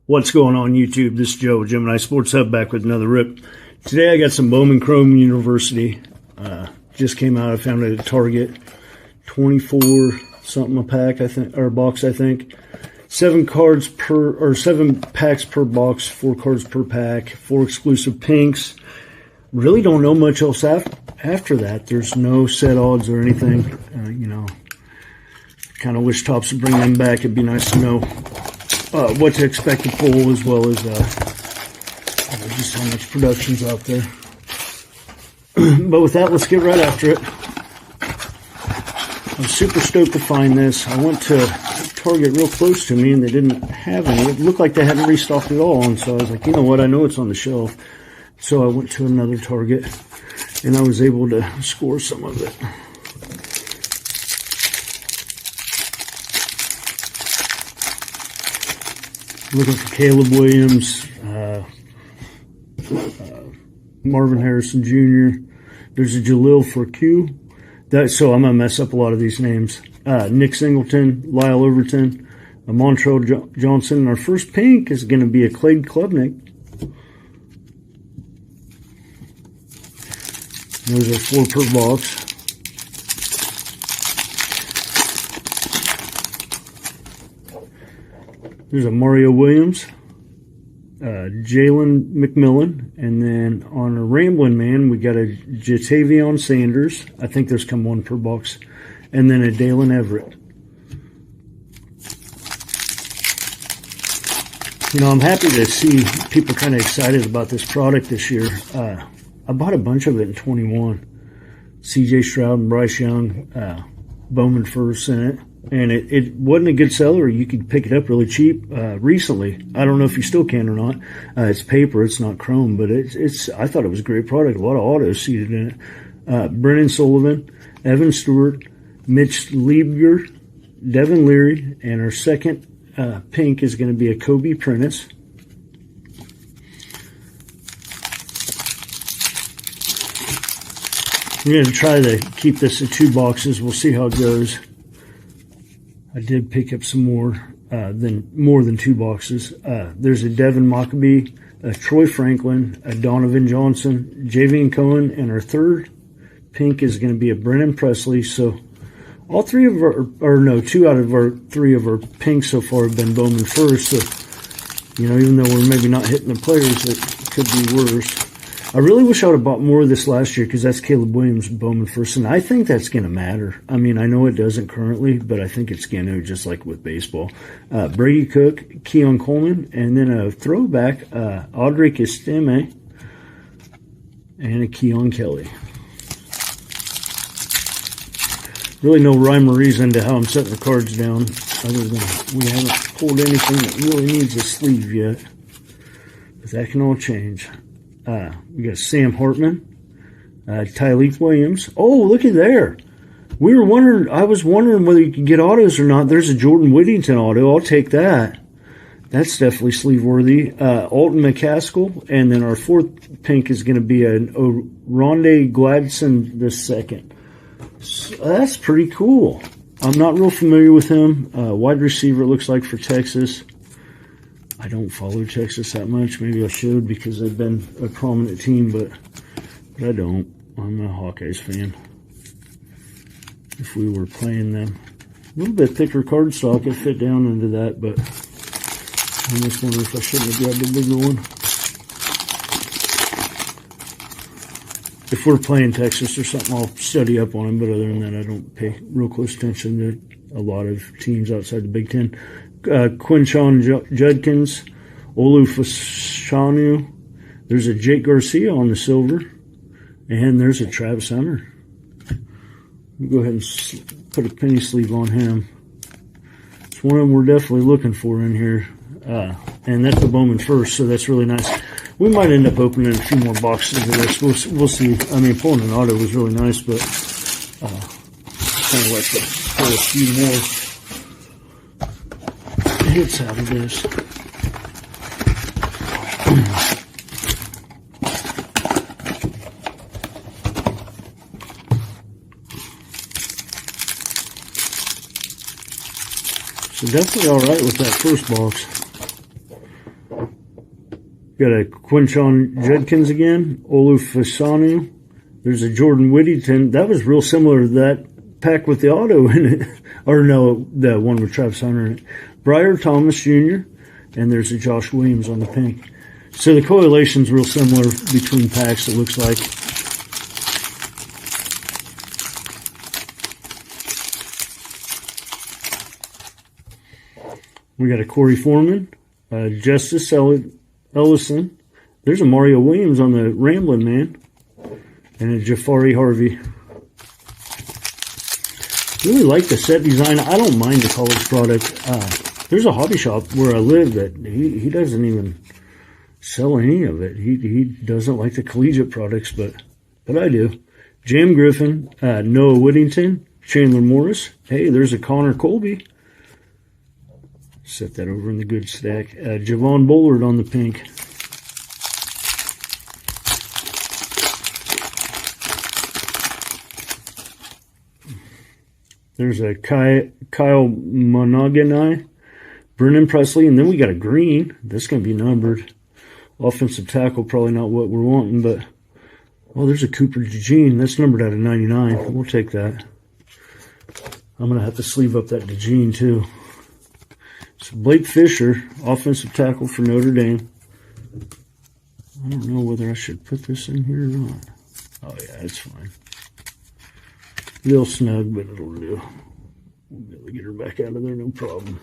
What's going on YouTube? This is Joe with Gemini Sports Hub back with another rip. Today I got some Bowman Chrome University. Just came out. I found it at Target. 24 something a pack, I think, or a box, I think. 7 packs per box, 4 cards per pack, 4 exclusive pinks. Really don't know much else after that. There's no set odds or anything. Kind of wish Topps would bring them back. It'd be nice to know what to expect to pull, as well as just how much production's out there. But with that, let's get right after it. I'm super stoked to find this. I went to Target real close to me, and they didn't have any. It looked like they hadn't restocked at all, and so I was like, you know what, I know it's on the shelf. So I went to another Target, and I was able to score some of it. Looking for Caleb Williams, Marvin Harrison Jr. There's a Jalil for Q. So I'm going to mess up a lot of these names. Nick Singleton, Lyle Overton, Montrell Johnson. And our first pink is going to be a Clay Klubnik. Those are 4 per box. There's a Mario Williams, Jalen McMillan, and then on a Ramblin' Man, we got a Jatavion Sanders. I think there's come 1 per box. And then a Dalen Everett. I'm happy to see people kind of excited about this product this year. I bought a bunch of it in 21. C.J. Stroud and Bryce Young, Bowman first in it. And it wasn't a good seller. You could pick it up really cheap recently. I don't know if you still can or not. It's paper. It's not chrome, but I thought it was a great product. A lot of autos seated in it. Brennan Sullivan, Evan Stewart, Mitch Lieber, Devin Leary, and our second pink is going to be a Kobe Prentice. I'm going to try to keep this in 2 boxes. We'll see how it goes. I did pick up some more than 2 boxes. There's a Devin Maccabee, a Troy Franklin, a Donovan Johnson, Javian Cohen, and our third pink is going to be a Brennan Presley. So all 3 of our, or no, 2 out of our 3 of our pinks so far have been Bowman first. So, even though we're maybe not hitting the players, it could be worse. I really wish I would have bought more of this last year, because that's Caleb Williams, Bowman first, and I think that's going to matter. I mean, I know it doesn't currently, but I think it's going to, just like with baseball. Brady Cook, Keon Coleman, and then a throwback, Audrey Estime, and a Keon Kelly. Really no rhyme or reason to how I'm setting the cards down, other than we haven't pulled anything that really needs a sleeve yet. But that can all change. We got Sam Hartman, Tyleek Williams. Oh, look at there. I was wondering whether you could get autos or not. There's a Jordan Whittington auto. I'll take that. That's definitely sleeve worthy. Alton McCaskill. And then our 4th pink is going to be a Rondé Gladson II. So that's pretty cool. I'm not real familiar with him. Wide receiver, it looks like, for Texas. I don't follow Texas that much. Maybe I should, because they've been a prominent team, but I don't. I'm a Hawkeyes fan. If we were playing them. A little bit thicker card stock, it fit down into that, but I just wonder if I shouldn't have grabbed a bigger one. If we're playing Texas or something, I'll study up on them, but other than that, I don't pay real close attention to a lot of teams outside the Big Ten. Quinshawn Judkins, Olu Fashanu. There's a Jake Garcia on the silver, and there's a Travis Hunter. We'll go ahead and put a penny sleeve on him. It's one of them we're definitely looking for in here, and that's the Bowman first, so that's really nice. We might end up opening a few more boxes of this. We'll see. I mean, pulling an auto was really nice, but kind of like to pull a few more hits out of this. So definitely all right with that first box. Got a Quinchon Judkins again. Olufasanu. There's a Jordan Whittington. That was real similar to that pack with the auto in it. Or no, the one with Travis Hunter in it. Briar Thomas Jr. And there's a Josh Williams on the pink. So the correlation's real similar between packs, it looks like. We got a Corey Foreman, Justice Ellison. There's a Mario Williams on the Ramblin' Man. And a Jafari Harvey. Really like the set design. I don't mind the college product. There's a hobby shop where I live that he doesn't even sell any of it. He doesn't like the collegiate products, but I do. Jam Griffin, Noah Whittington, Chandler Morris. Hey, there's a Connor Colby. Set that over in the good stack. Javon Bullard on the pink. There's a Kyle Monogany, Brennan Presley, and then we got a green. That's going to be numbered. Offensive tackle, probably not what we're wanting, but oh, there's a Cooper DeJean. That's numbered out of 99. We'll take that. I'm going to have to sleeve up that DeJean too. So Blake Fisher, offensive tackle for Notre Dame. I don't know whether I should put this in here or not. Oh yeah, it's fine. A little snug, but it'll do. We'll be able to get her back out of there, no problem.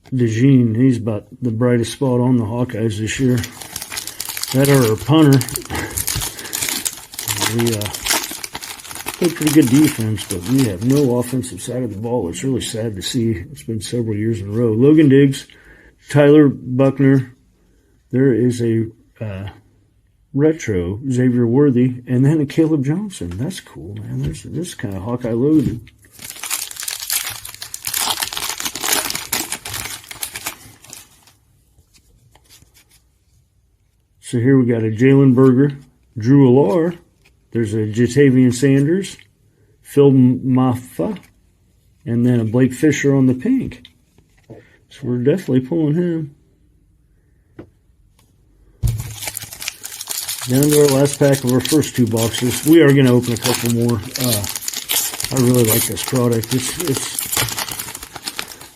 DeJean, he's about the brightest spot on the Hawkeyes this year. That or our punter. We play pretty good defense, but we have no offensive side of the ball. It's really sad to see. It's been several years in a row. Logan Diggs, Tyler Buckner. There is a retro Xavier Worthy, and then a Caleb Johnson. That's cool, man. This kind of Hawkeye loaded. So here we got a Jalen Berger, Drew Allar. There's a Jatavian Sanders, Phil Maffa, and then a Blake Fisher on the pink. So we're definitely pulling him. Down to our last pack of our first two boxes. We are going to open a couple more. I really like this product. It's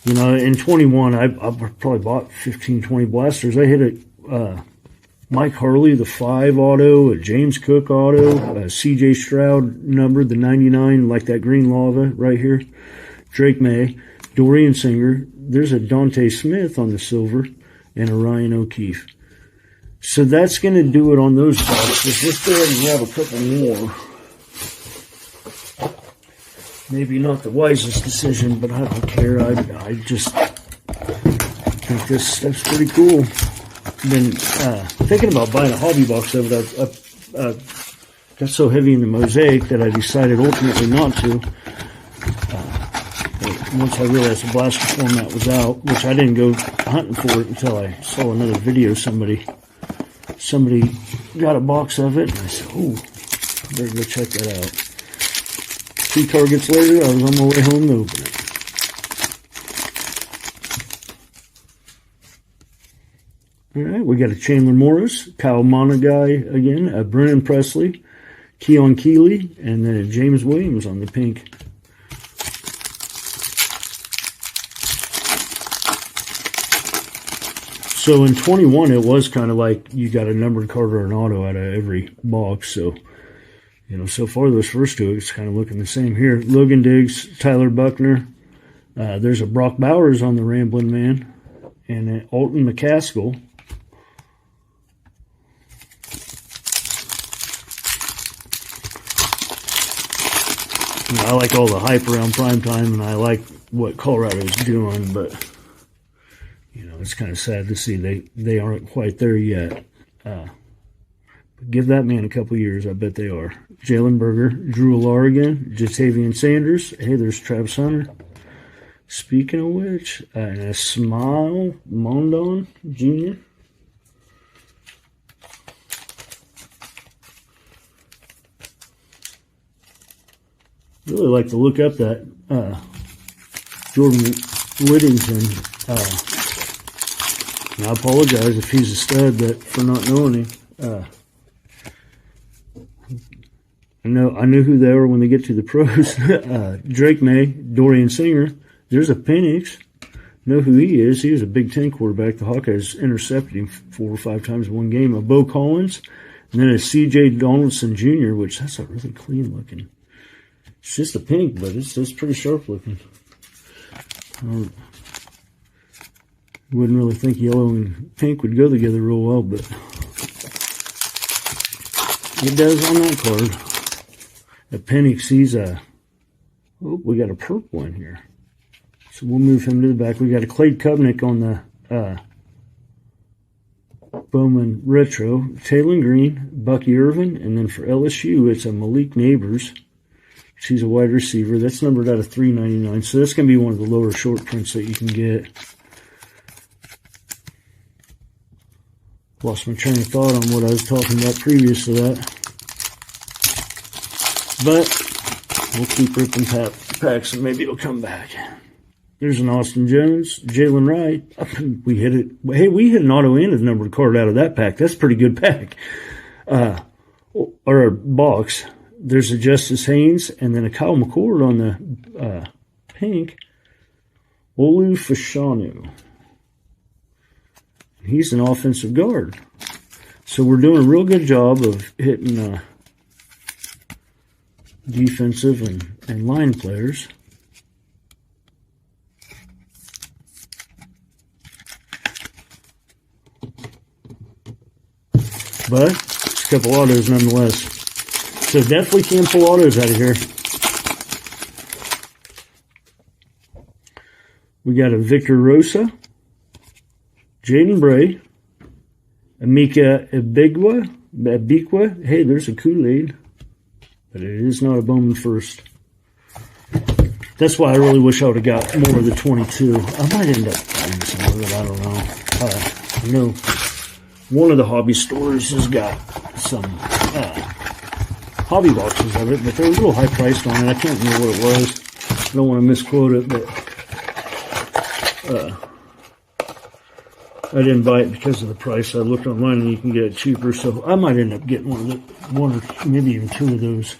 you know, in 21, I probably bought 15, 20 blasters. I hit a Mike Harley, the 5 auto, a James Cook auto, a CJ Stroud numbered, the 99, like that green lava right here. Drake May, Dorian Singer. There's a Dante Smith on the silver, and a Ryan O'Keefe. So that's going to do it on those boxes. Let's go ahead and grab a couple more. Maybe not the wisest decision, but I don't care. I just think this stuff's pretty cool. Been thinking about buying a hobby box of it. I got so heavy in the mosaic that I decided ultimately not to. Once I realized the blaster format was out, which I didn't go hunting for it until I saw another video. Somebody got a box of it, and I said, "Oh, I better go check that out." 2 targets later, I was on my way home to open it. All right, we got a Chandler Morris, Kyle Monaghy again, a Brennan Presley, Keon Keeley, and then a James Williams on the pink. So in 21, it was kind of like you got a numbered card or an auto out of every box. So, you know, so far those first two, it's kind of looking the same here. Logan Diggs, Tyler Buckner. There's a Brock Bowers on the Ramblin' Man, and an Alton McCaskill. You know, I like all the hype around primetime, and I like what Colorado's doing, but you know, it's kind of sad to see they aren't quite there yet. But give that man a couple years, I bet they are. Jalen Berger, Drew Allar again, Jatavian Sanders. Hey, there's Travis Hunter. Speaking of which, and a Smile Mondon Jr. Really like to look up that Jordan Whittington. And I apologize if he's a stud for not knowing him. I knew who they were when they get to the pros. Drake May, Dorian Singer. There's a Penix. Know who he is. He was a Big Ten quarterback. The Hawkeyes intercepted him 4 or 5 times in one game. A Bo Collins. And then a C.J. Donaldson Jr., which that's a really clean looking. It's just a pink, but it's pretty sharp looking. Wouldn't really think yellow and pink would go together real well, but it does on that card. At Penix, he's we got a purple in here. So we'll move him to the back. We got a Clay Kubnik on the Bowman Retro. Taylor Green, Bucky Irvin, and then for LSU, it's a Malik Neighbors. She's a wide receiver. That's numbered out of $3.99. So that's going to be one of the lower short prints that you can get. Lost my train of thought on what I was talking about previous to that. But we'll keep ripping packs and maybe it'll come back. There's an Austin Jones, Jalen Wright. We hit it. Hey, we hit an auto and a numbered card out of that pack. That's a pretty good pack. Or a box. There's a Justice Haynes and then a Kyle McCord on the pink. Olu Fashanu. He's an offensive guard. So we're doing a real good job of hitting defensive and line players. But it's a couple autos nonetheless. So definitely can't pull autos out of here. We got a Victor Rosa, Jaden Bray, Amika Ibigwa. Hey, there's a Kool-Aid. But it is not a Bowman first. That's why I really wish I would have got more of the 22. I might end up buying some of it. I don't know. I know one of the hobby stores has got some hobby boxes of it, but they're a little high priced on it. I can't remember what it was. I don't want to misquote it, but I didn't buy it because of the price. I looked online and you can get it cheaper, so I might end up getting one or maybe even 2 of those,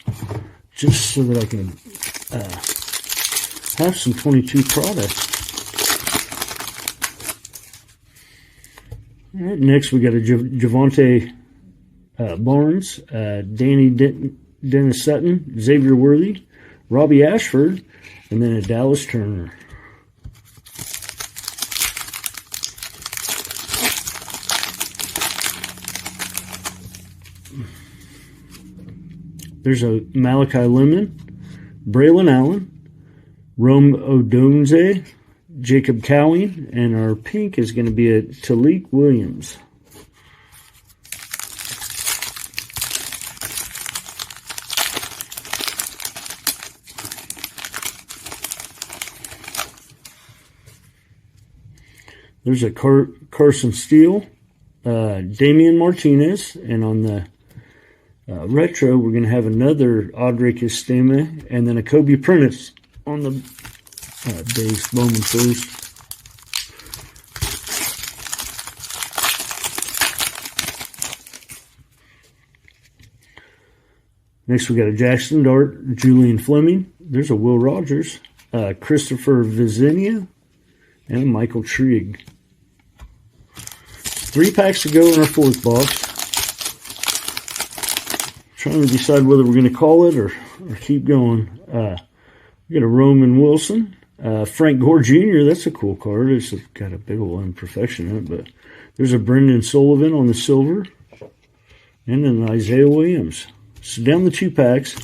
just so that I can have some 22 products. All right, next we got a Javonte Barnes, Danny Dennis Sutton, Xavier Worthy, Robbie Ashford, and then a Dallas Turner. There's a Malachi Lemon, Braylon Allen, Rome Odonze, Jacob Cowing, and our pink is going to be a Talik Williams. There's a Carson Steele, Damian Martinez, and on the retro, we're going to have another Audrey Estema and then a Kobe Prentice on the base Bowman first. Next, we got a Jackson Dart, Julian Fleming. There's a Will Rogers, Christopher Vizinia, and Michael Trigg. 3 packs to go in our 4th box. Trying to decide whether we're going to call it or keep going. We got a Roman Wilson, Frank Gore Jr. That's a cool card. It's got a big old imperfection in it, but there's a Brendan Sullivan on the silver, and then Isaiah Williams. So down the 2 packs.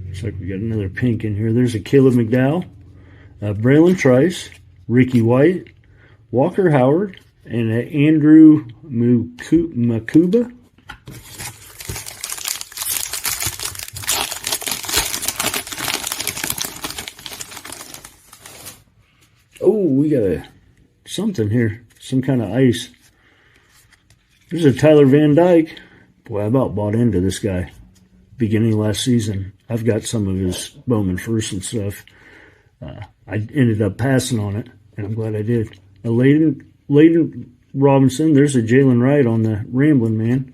Looks like we got another pink in here. There's a Caleb McDowell. Braylon Trice, Ricky White, Walker Howard, and Andrew Makuba. Oh, we got a something here. Some kind of ice. There's a Tyler Van Dyke. Boy, I about bought into this guy beginning of last season. I've got some of his Bowman first and stuff. I ended up passing on it, and I'm glad I did. A Layden Robinson. There's a Jalen Wright on the Rambling Man.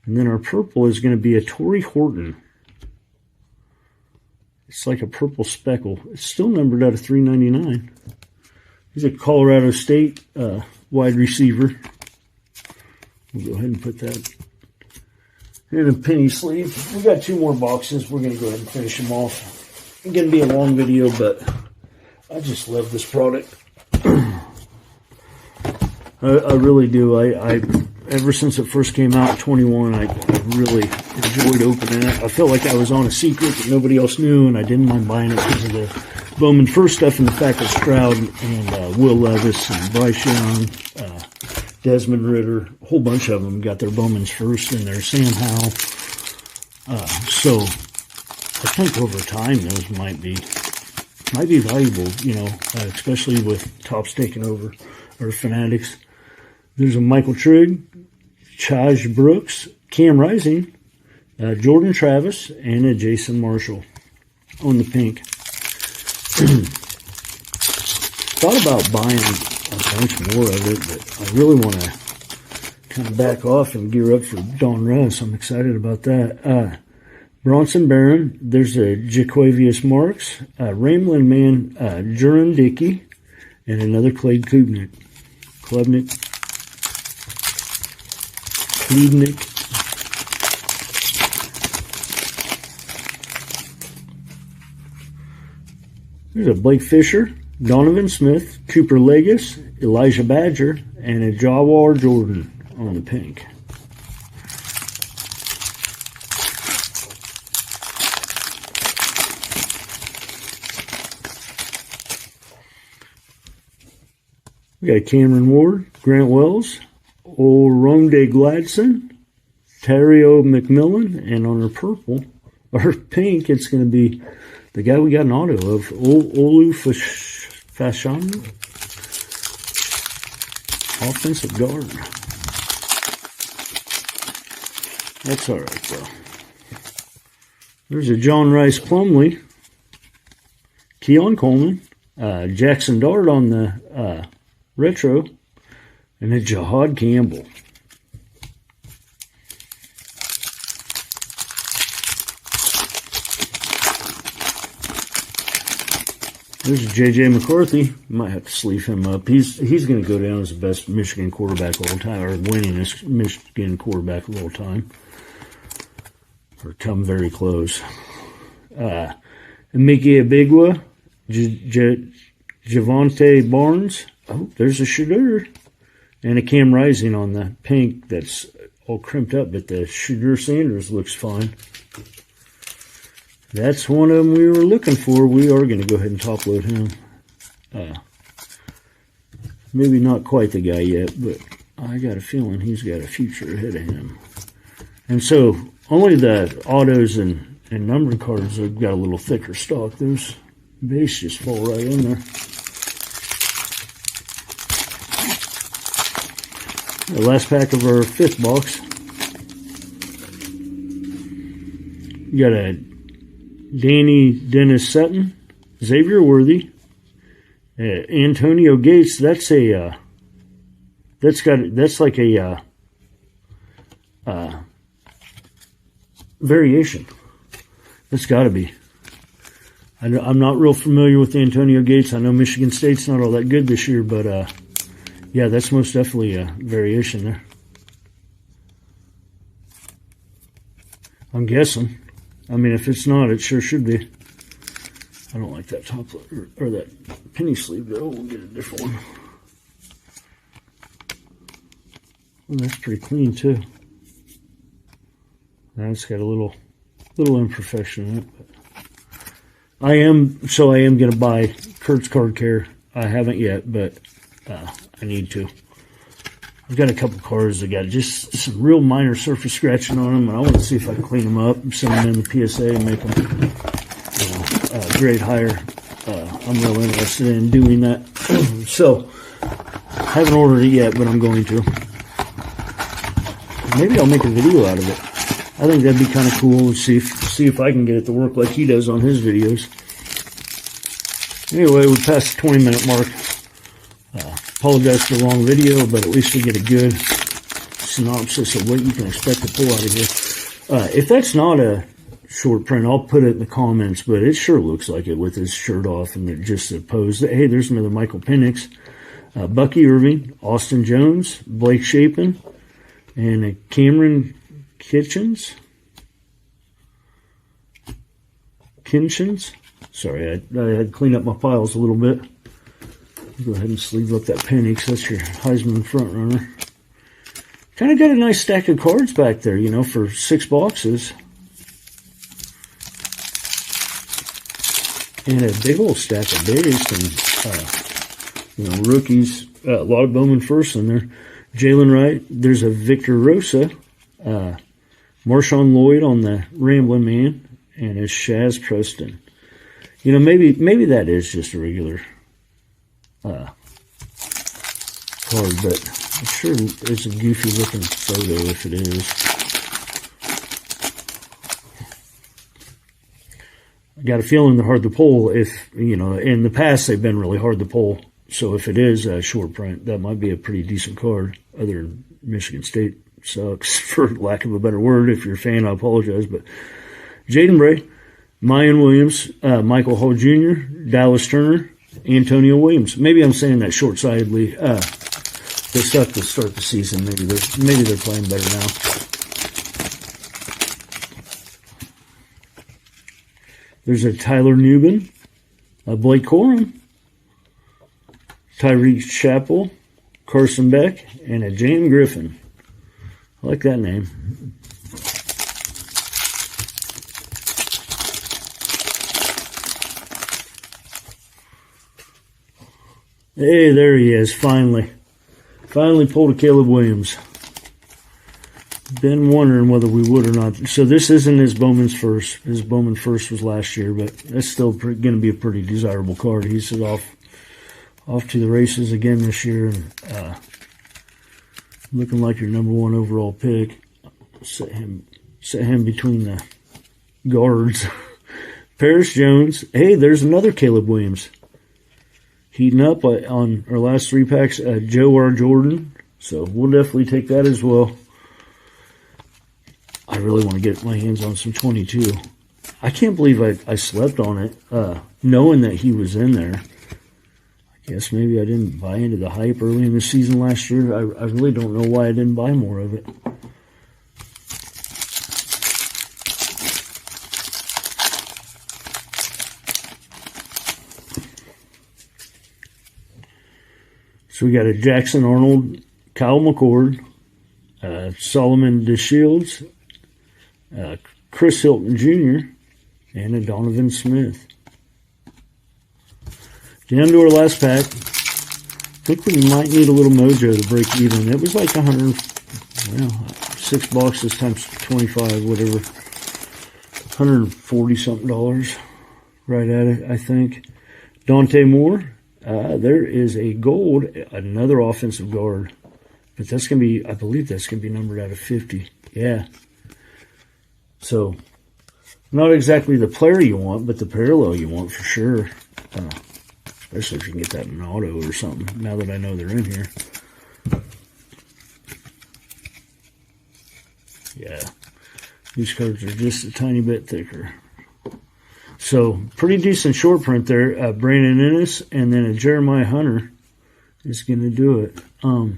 And then our purple is going to be a Torrey Horton. It's like a purple speckle. It's still numbered out of 399. He's a Colorado State wide receiver. We'll go ahead and put that in a penny sleeve. We got 2 more boxes. We're going to go ahead and finish them off. It's going to be a long video, but I just love this product. I really do. I ever since it first came out, 21, I really enjoyed opening it. I felt like I was on a secret that nobody else knew, and I didn't mind buying it because of the Bowman first stuff and the fact that Stroud and Will Levis and Bryce Young, Desmond Ritter, a whole bunch of them got their Bowman's first and their Sam Howell. So I think over time those might be valuable, you know, especially with Topps taking over or Fanatics. There's a Michael Trigg, Chaj Brooks, Cam Rising, Jordan Travis, and a Jason Marshall on the pink. Thought about buying a bunch more of it, but I really want to kind of back off and gear up for Don Russ. I'm excited about that. Bronson Barron, there's a Jaquavius Marks, Rambling Man, Juran Dickey, and another Clay Klubnik. There's a Blake Fisher, Donovan Smith, Cooper Legis, Elijah Badger, and a Jawar Jordan on the pink. We got Cameron Ward, Grant Wells, Oronde Gladson, Terrio McMillan, and on our purple, or pink, it's going to be the guy we got an auto of, Olu Fashan, offensive guard. That's all right, though. There's a John Rice Plumlee, Keon Coleman, Jackson Dart on the retro, and a Jahad Campbell. There's a J.J. McCarthy. Might have to sleeve him up. He's going to go down as the best Michigan quarterback of all time, or winningest Michigan quarterback of all time, or come very close. Mickey Abigua, Javonte Barnes. Oh, there's a Shedeur. And a Cam Rising on the pink that's all crimped up, but the Shedeur Sanders looks fine. That's one of them we were looking for. We are going to go ahead and top load him. Maybe not quite the guy yet, but I got a feeling he's got a future ahead of him. And so only the autos and numbered cards have got a little thicker stock. Those base just fall right in there. The last pack of our 5th box. You got a Danny Dennis Sutton, Xavier Worthy, Antonio Gates. That's a that's like a variation. That's got to be. I'm not real familiar with Antonio Gates. I know Michigan State's not all that good this year, but yeah, that's most definitely a variation there. I'm guessing. I mean, if it's not, it sure should be. I don't like that top or that penny sleeve though. We'll get a different one. Well, that's pretty clean too. Now it's got a little imperfection in it. But I am going to buy Kurt's Card Care. I haven't yet, but I need to. I've got a couple cards that got just some real minor surface scratching on them, and I want to see if I can clean them up, send them in the PSA, and make them grade higher. I'm real interested in doing that. So Haven't ordered it yet, but I'm going to. Maybe I'll make a video out of it. I think that'd be kind of cool. Let's see if I can get it to work like he does on his videos. Anyway, we passed the 20-minute mark. Apologize for the long video, but at least we get a good synopsis of what you can expect to pull out of here. If that's not a short print, I'll put it in the comments, but it sure looks like it with his shirt off and just a pose. Hey, there's another Michael Penix, Bucky Irving, Austin Jones, Blake Shapen, and Cameron Kitchens. Sorry, I had to clean up my piles a little bit. Go ahead and sleeve up that Penix. That's your Heisman front runner. Kind of got a nice stack of cards back there, you know, for 6 boxes. And a big old stack of base and, you know, rookies. A lot of Bowman first in there. Jalen Wright. There's a Victor Rosa. Marshawn Lloyd on the Rambling Man. And a Shaz Preston. You know, maybe that is just a regular card, but I'm sure it's a goofy looking photo if it is. I got a feeling they're hard to pull if, you know, in the past they've been really hard to pull. So if it is a short print, that might be a pretty decent card. Other than Michigan State sucks, for lack of a better word. If you're a fan, I apologize. But Jaden Bray, Mayan Williams, Michael Hall Jr., Dallas Turner, Antonio Williams. Maybe I'm saying that short-sightedly. They suck to start the season. Maybe they're playing better now. There's a Tyler Newbin, a Blake Corum, Tyreek Chappell, Carson Beck, and a Jan Griffin. I like that name. Hey, there he is, finally. Finally pulled a Caleb Williams. Been wondering whether we would or not. So this isn't his Bowman's first. His Bowman first was last year, but that's still going to be a pretty desirable card. He's off to the races again this year, and looking like your #1 overall pick. Set him between the guards. Paris Jones. Hey, there's another Caleb Williams. Heating up on our last 3 packs, Joe R. Jordan. So we'll definitely take that as well. I really want to get my hands on some 22. I can't believe I slept on it, knowing that he was in there. I guess maybe I didn't buy into the hype early in the season last year. I really don't know why I didn't buy more of it. So we got a Jackson Arnold, Kyle McCord, Solomon DeShields, Chris Hilton Jr., and a Donovan Smith. Down to our last pack. I think we might need a little mojo to break even. It was like 6 boxes times 25, whatever. $140 something right at it, I think. Dante Moore. There is a gold, another offensive guard. But that's going to be, I believe that's going to be numbered out of 50. Yeah. So, not exactly the player you want, but the parallel you want for sure. Especially if you can get that in an auto or something, now that I know they're in here. Yeah. These cards are just a tiny bit thicker. So, pretty decent short print there. Brandon Ennis and then a Jeremiah Hunter is going to do it. I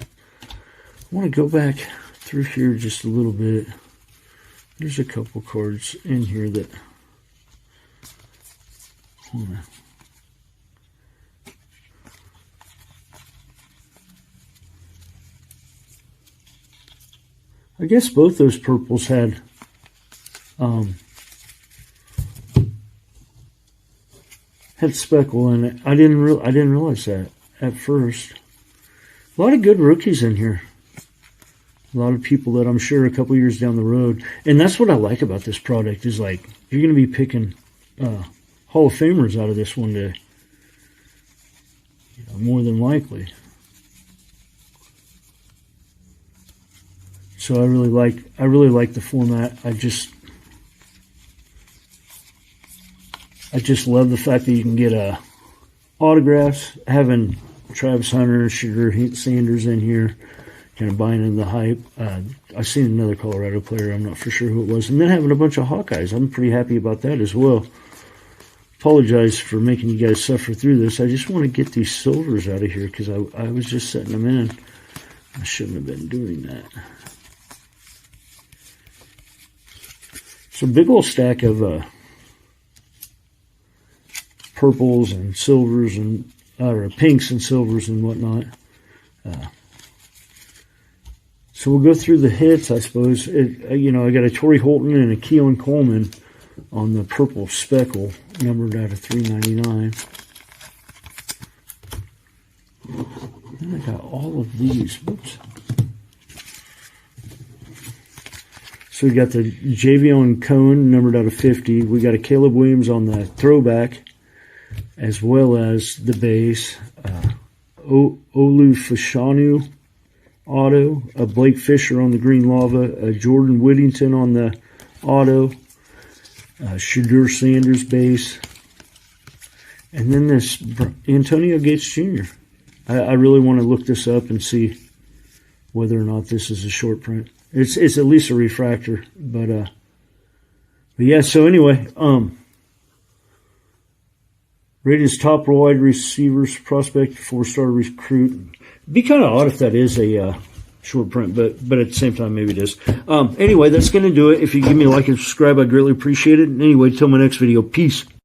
want to go back through here just a little bit. There's a couple cards in here that... I guess both those purples had... had speckle in it. I didn't realize that at first. A lot of good rookies in here. A lot of people that I'm sure a couple years down the road. And that's what I like about this product is like you're going to be picking Hall of Famers out of this one day. You know, more than likely. So I really like the format. I just love the fact that you can get autographs. Having Travis Hunter and Shedeur Sanders in here, kind of buying into the hype. I've seen another Colorado player. I'm not for sure who it was. And then having a bunch of Hawkeyes. I'm pretty happy about that as well. Apologize for making you guys suffer through this. I just want to get these silvers out of here because I was just setting them in. I shouldn't have been doing that. So big old stack of purples and silvers and or pinks and silvers and whatnot. So we'll go through the hits, I suppose. You know, I got a Torrey Holton and a Keon Coleman on the purple speckle, numbered out of $3.99. Then I got all of these. Whoops. So we got the Javion Cohen, numbered out of 50. We got a Caleb Williams on the throwback, as well as the base. Olu Fashanu auto. A Blake Fisher on the green lava. A Jordan Whittington on the auto. Shedeur Sanders base. And then this Antonio Gates Jr. I really want to look this up and see whether or not this is a short print. It's at least a refractor, but yeah. So anyway, rated as top wide receivers prospect, 4-star recruit. It'd be kind of odd if that is a short print, but at the same time, maybe it is. Anyway, that's going to do it. If you give me a like and subscribe, I'd greatly appreciate it. And anyway, till my next video, peace.